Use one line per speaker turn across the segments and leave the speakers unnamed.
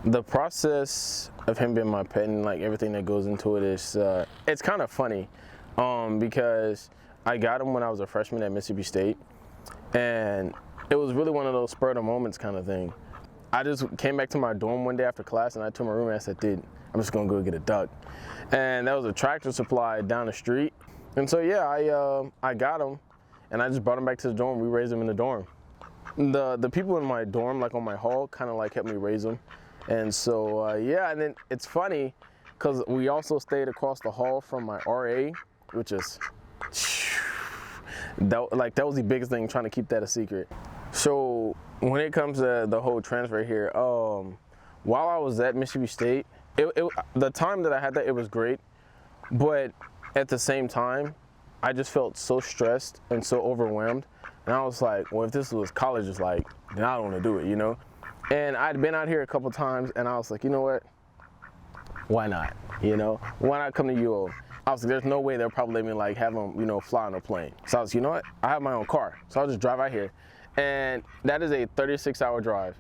The process of him being my pet and like everything that goes into it is, it's kind of funny, because I got him when I was a freshman at Mississippi State, and it was really one of those spur of the moments kind of thing. I just came back to my dorm one day after class, and I told my roommate, I said, dude, I'm just gonna go get a duck. And that was a Tractor Supply down the street. And so yeah, I got him, and I just brought him back to the dorm. We raised him in the dorm. The people in my dorm, like on my hall, kind of like helped me raise him. And so yeah, and then it's funny because we also stayed across the hall from my RA, which is that was the biggest thing, trying to keep that a secret. So when it comes to the whole transfer here, while I was at Mississippi State, the time that I had that, it was great, but at the same time, I just felt so stressed and so overwhelmed, and I was like, well, if this was college, it's like, then I don't want to do it, you know. And I'd been out here a couple times, and I was like, you know what? Why not? You know, why not come to UO? I was like, there's no way they'll probably let me like have them, you know, fly on a plane. So I was, you know what? I have my own car, so I'll just drive out here, and that is a 36-hour drive,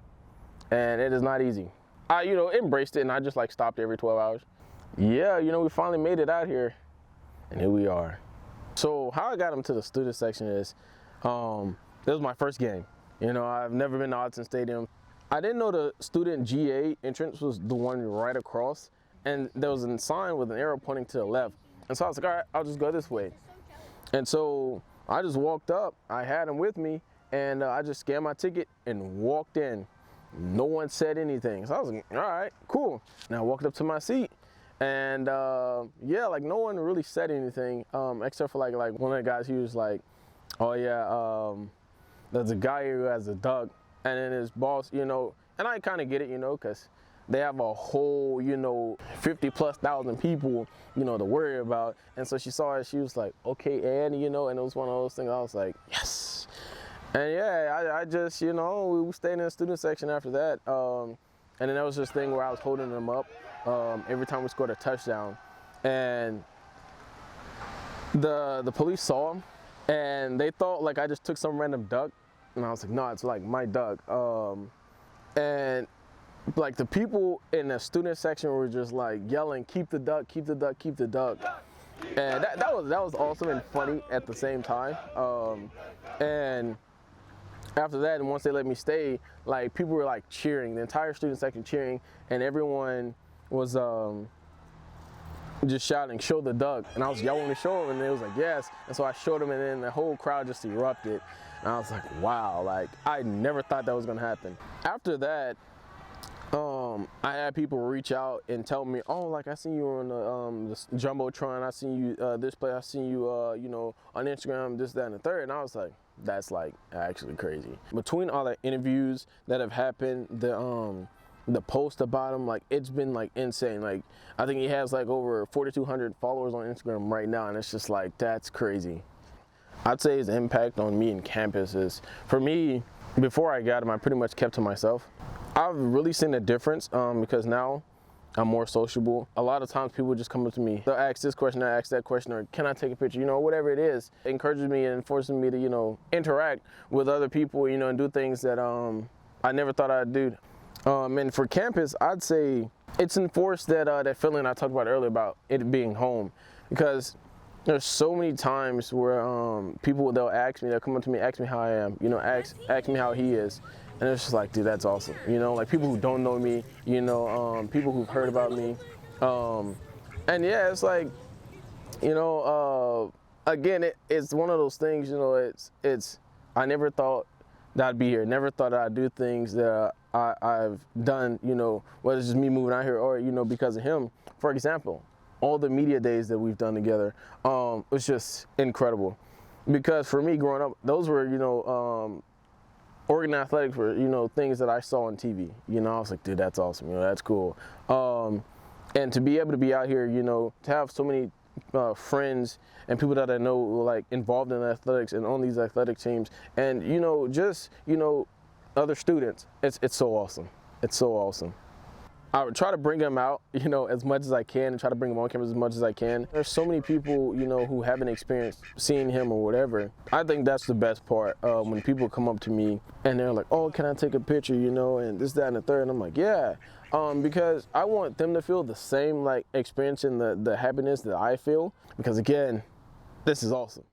and it is not easy. I, you know, embraced it, and I just like stopped every 12 hours. Yeah, you know, we finally made it out here, and here we are. So how I got them to the student section is, this was my first game. You know, I've never been to Autzen Stadium. I didn't know the student GA entrance was the one right across, and there was a sign with an arrow pointing to the left. And so I was like, all right, I'll just go this way. And so I just walked up, I had him with me, and I just scanned my ticket and walked in. No one said anything. So I was like, all right, cool. And I walked up to my seat, and yeah, like no one really said anything, except for like one of the guys, he was like, oh yeah, there's a guy here who has a duck. And then his boss, you know, and I kind of get it, you know, because they have a whole, you know, 50,000+ people, you know, to worry about. And so she saw it, she was like, okay, and, you know, and it was one of those things, I was like, yes. And yeah, I just, you know, we stayed in the student section after that. And then that was this thing where I was holding them up every time we scored a touchdown. And the police saw him, and they thought like I just took some random duck. And I was like, no, it's like my duck. And like the people in the student section were just like yelling, keep the duck, keep the duck, keep the duck. And that was awesome and funny at the same time. And after that, and once they let me stay, like people were like cheering, the entire student section cheering, and everyone was just shouting, show the duck. And I was, y'all want me to show him? And they was like, yes. And so I showed him, and then the whole crowd just erupted. And I was like, wow, like I never thought that was gonna happen. After that, I had people reach out and tell me, oh, like I seen you on the Jumbotron, I seen you this play, I seen you, you know, on Instagram, this, that, and the third. And I was like, that's like actually crazy. Between all the interviews that have happened, the post about him, like it's been like insane. Like I think he has like over 4,200 followers on Instagram right now, and it's just like, that's crazy. I'd say his impact on me in campus is, for me, before I got him, I pretty much kept to myself. I've really seen a difference because now I'm more sociable. A lot of times people just come up to me, they'll ask this question, I ask that question, or can I take a picture, you know, whatever it is. It encourages me and forces me to, you know, interact with other people, you know, and do things that I never thought I'd do. And for campus, I'd say it's enforced that that feeling I talked about earlier about it being home, because there's so many times where people, they'll come up to me, ask me how I am, you know, ask me how he is. And it's just like, dude, that's awesome. You know, like people who don't know me, you know, people who've heard about me. And yeah, it's like, you know, again, it's one of those things, you know, I never thought that I'd be here. Never thought I'd do things that I've done, you know, whether it's just me moving out here or, you know, because of him. For example, all the media days that we've done together, was just incredible. Because for me growing up, those were, you know, Oregon athletics were, you know, things that I saw on TV. You know, I was like, dude, that's awesome. You know, that's cool. And to be able to be out here, you know, to have so many friends and people that I know like involved in athletics and on these athletic teams, and you know, just, you know, other students, it's so awesome. It's so awesome. I would try to bring him out, you know, as much as I can, and try to bring him on camera as much as I can. There's so many people, you know, who haven't experienced seeing him or whatever. I think that's the best part, when people come up to me and they're like, oh, can I take a picture, you know, and this, that, and the third. And I'm like, yeah, because I want them to feel the same, like, experience and the happiness that I feel, because again, this is awesome.